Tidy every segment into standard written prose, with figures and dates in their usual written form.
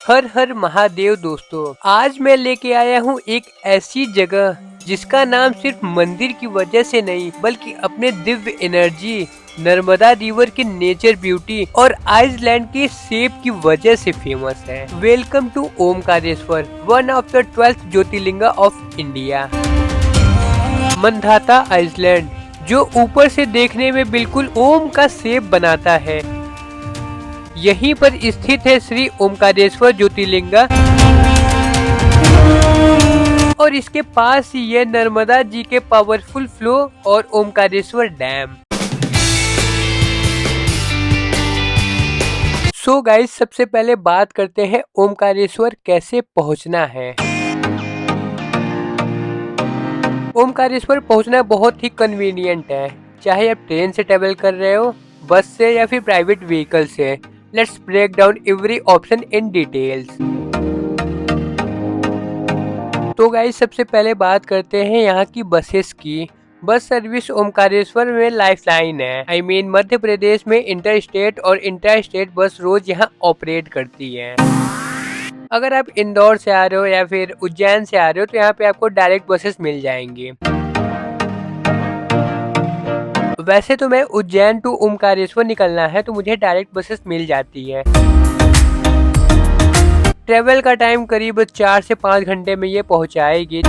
हर हर महादेव दोस्तों, आज मैं लेके आया हूँ एक ऐसी जगह जिसका नाम सिर्फ मंदिर की वजह से नहीं बल्कि अपने दिव्य एनर्जी, नर्मदा रिवर की नेचर ब्यूटी और आइसलैंड के सेब की वजह से फेमस है। Welcome to Omkareshwar, one of the 12th jyotirlinga of India. Mandhata island, जो ऊपर से देखने में बिल्कुल ओम का सेब बनाता है, यहीं पर स्थित है श्री ओमकारेश्वर ज्योतिर्लिंगा और इसके पास ही है नर्मदा जी के पावरफुल फ्लो और ओमकारेश्वर डैम। सो गाइस, सबसे पहले बात करते हैं ओमकारेश्वर कैसे पहुंचना है। ओमकारेश्वर पहुंचना बहुत ही कन्वीनियंट है, चाहे आप ट्रेन से ट्रेवल कर रहे हो, बस से या फिर प्राइवेट व्हीकल से। Let's break down every option in details. तो गाइस, सबसे पहले बात करते हैं यहाँ की बसेस की। बस सर्विस ओमकारेश्वर में लाइफलाइन है। आई मीन मध्य प्रदेश में इंटर स्टेट और इंटर स्टेट बस रोज यहाँ ऑपरेट करती है। अगर आप इंदौर से आ रहे हो या फिर उज्जैन से आ रहे हो तो यहाँ पे आपको डायरेक्ट बसेस मिल जाएंगी। वैसे तो मैं उज्जैन टू ओमकारेश्वर निकलना है तो मुझे डायरेक्ट बसेस मिल जाती है। ट्रेवल का टाइम करीब 4 से 5 घंटे में ये पहुंचाएगी।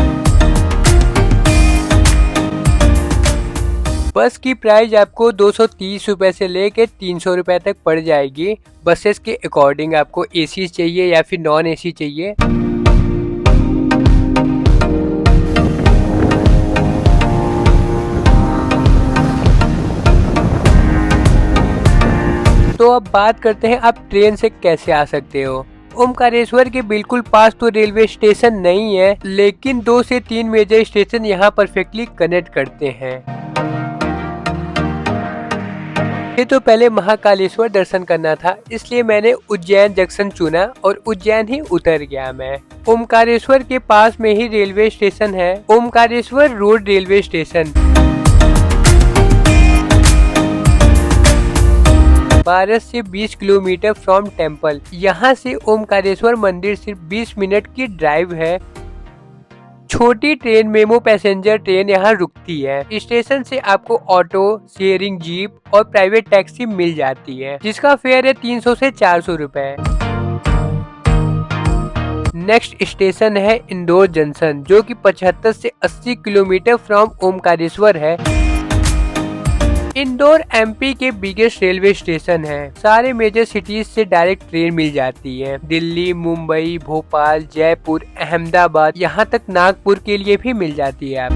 बस की प्राइस आपको 230 रुपए से लेके 300 रुपए तक पड़ जाएगी। बसेस के अकॉर्डिंग आपको एसी चाहिए या फिर नॉन एसी चाहिए। तो अब बात करते हैं आप ट्रेन से कैसे आ सकते हो। ओमकारेश्वर के बिल्कुल पास तो रेलवे स्टेशन नहीं है, लेकिन 2 से 3 मेजर स्टेशन यहाँ परफेक्टली कनेक्ट करते हैं। ये तो पहले महाकालेश्वर दर्शन करना था, इसलिए मैंने उज्जैन जंक्शन चुना और उज्जैन ही उतर गया मैं। ओमकारेश्वर के पास में ही रेलवे स्टेशन है, ओमकारेश्वर रोड रेलवे स्टेशन। 12 से 20 किलोमीटर फ्रॉम टेम्पल। यहाँ से ओमकारेश्वर मंदिर सिर्फ 20 मिनट की ड्राइव है। छोटी ट्रेन मेमो पैसेंजर ट्रेन यहाँ रुकती है। स्टेशन से आपको ऑटो, शेयरिंग जीप और प्राइवेट टैक्सी मिल जाती है, जिसका फेयर है 300 से 400 रुपए। नेक्स्ट स्टेशन है इंदौर जंक्शन, जो कि 75 से 80 किलोमीटर फ्रॉम ओमकारेश्वर है। इंदौर एमपी के बिगेस्ट रेलवे स्टेशन है। सारे मेजर सिटीज से डायरेक्ट ट्रेन मिल जाती है। दिल्ली, मुंबई, भोपाल, जयपुर, अहमदाबाद, यहाँ तक नागपुर के लिए भी मिल जाती है। आप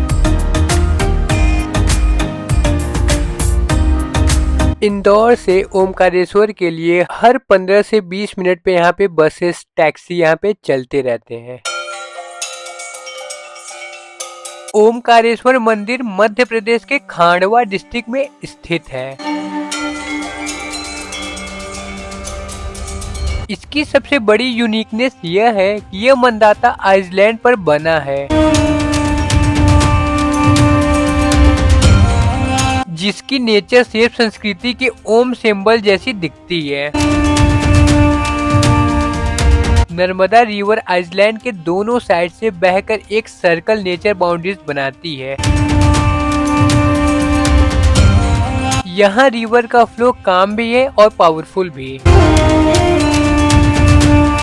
इंदौर से ओमकारेश्वर के लिए हर 15 से 20 मिनट पे यहाँ पे बसेस, टैक्सी यहाँ पे चलते रहते हैं। ओमकारेश्वर मंदिर मध्य प्रदेश के खांडवा डिस्ट्रिक्ट में स्थित है। इसकी सबसे बड़ी यूनिकनेस यह है कि यह मंदाता आइसलैंड पर बना है, जिसकी नेचर सेब संस्कृति के ओम सिंबल जैसी दिखती है। नर्मदा रिवर आइसलैंड के दोनों साइड से बहकर एक सर्कल नेचर बाउंड्रीज बनाती है। यहाँ रिवर का फ्लो काम भी है और पावरफुल भी।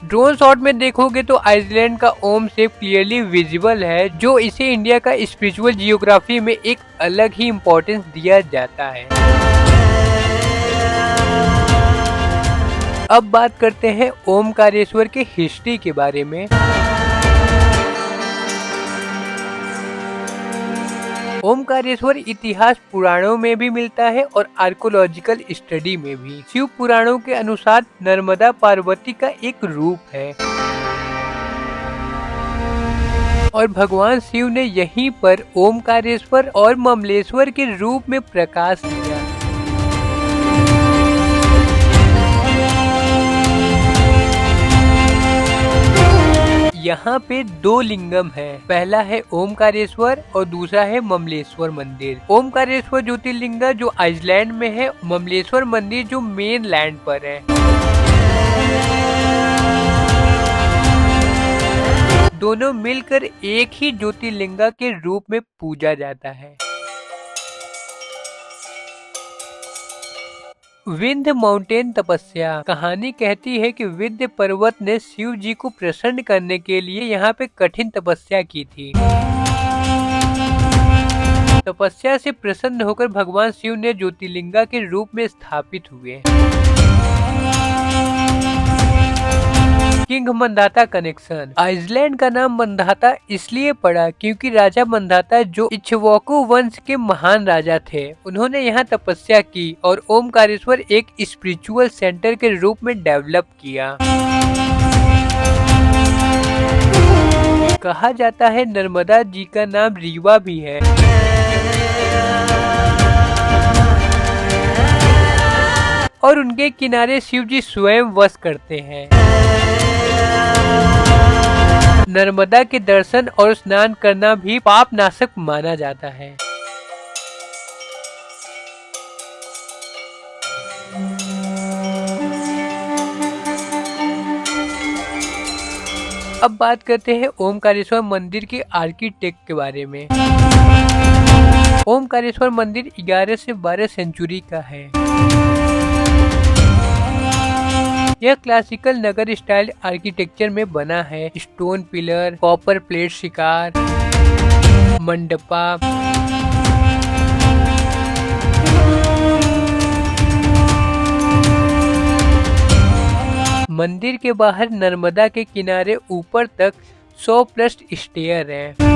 ड्रोन शॉट में देखोगे तो आइसलैंड का ओम शेप क्लियरली विजिबल है, जो इसे इंडिया का स्पिरिचुअल जियोग्राफी में एक अलग ही इम्पोर्टेंस दिया जाता है। अब बात करते हैं ओमकारेश्वर के हिस्ट्री के बारे में। ओमकारेश्वर इतिहास पुराणों में भी मिलता है और आर्कोलॉजिकल स्टडी में भी। शिव पुराणों के अनुसार नर्मदा पार्वती का एक रूप है और भगवान शिव ने यहीं पर ओमकारेश्वर और ममलेश्वर के रूप में प्रकाश किया। यहाँ पे 2 लिंगम है, पहला है ओमकारेश्वर और दूसरा है ममलेश्वर मंदिर। ओमकारेश्वर ज्योतिर्लिंगा जो आइसलैंड में है, ममलेश्वर मंदिर जो मेन लैंड पर है। दोनों मिलकर एक ही ज्योतिर्लिंगा के रूप में पूजा जाता है। विंध्य माउंटेन तपस्या। कहानी कहती है कि विंध्य पर्वत ने शिव जी को प्रसन्न करने के लिए यहाँ पे कठिन तपस्या की थी। तपस्या से प्रसन्न होकर भगवान शिव ने ज्योतिर्लिंगा के रूप में स्थापित हुए। King Mandhata connection. आइसलैंड का नाम मंदाता इसलिए पड़ा क्योंकि राजा मंदाता जो इक्ष्वाकु वंश के महान राजा थे, उन्होंने यहाँ तपस्या की और ओमकारेश्वर एक स्पिरिचुअल सेंटर के रूप में डेवलप किया। कहा जाता है नर्मदा जी का नाम रीवा भी है। और उनके किनारे शिव जी स्वयं वास करते हैं। नर्मदा के दर्शन और स्नान करना भी पाप नाशक माना जाता है। अब बात करते हैं ओमकारेश्वर मंदिर के आर्किटेक्ट के बारे में। ओमकारेश्वर मंदिर 11 से 12 सेंचुरी का है। यह क्लासिकल नगर स्टाइल आर्किटेक्चर में बना है। स्टोन पिलर, कॉपर प्लेट शिकार, मंडपा, मंदिर के बाहर नर्मदा के किनारे ऊपर तक 100+ स्टेयर हैं।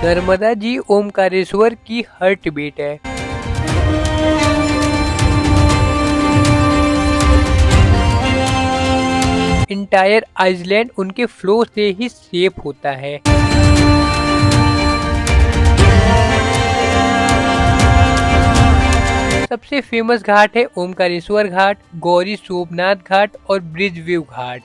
नर्मदा जी ओमकारेश्वर की हार्ट बीट है। इंटायर आइसलैंड उनके फ्लो से ही शेप होता है। सबसे फेमस घाट है ओमकारेश्वर घाट, गौरी सोमनाथ घाट और ब्रिज व्यू घाट।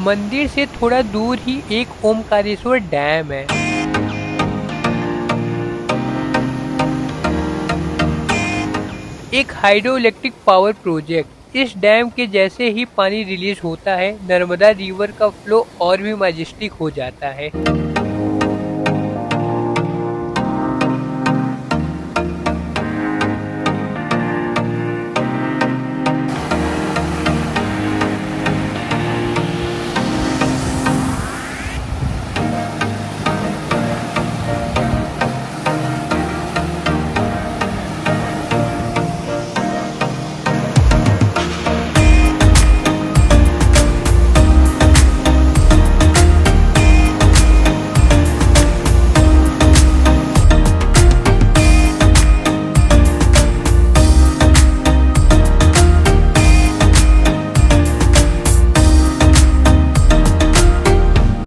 मंदिर से थोड़ा दूर ही एक ओमकारेश्वर डैम है। एक हाइड्रो इलेक्ट्रिक पावर प्रोजेक्ट। इस डैम के जैसे ही पानी रिलीज होता है, नर्मदा रिवर का फ्लो और भी मैजेस्टिक हो जाता है।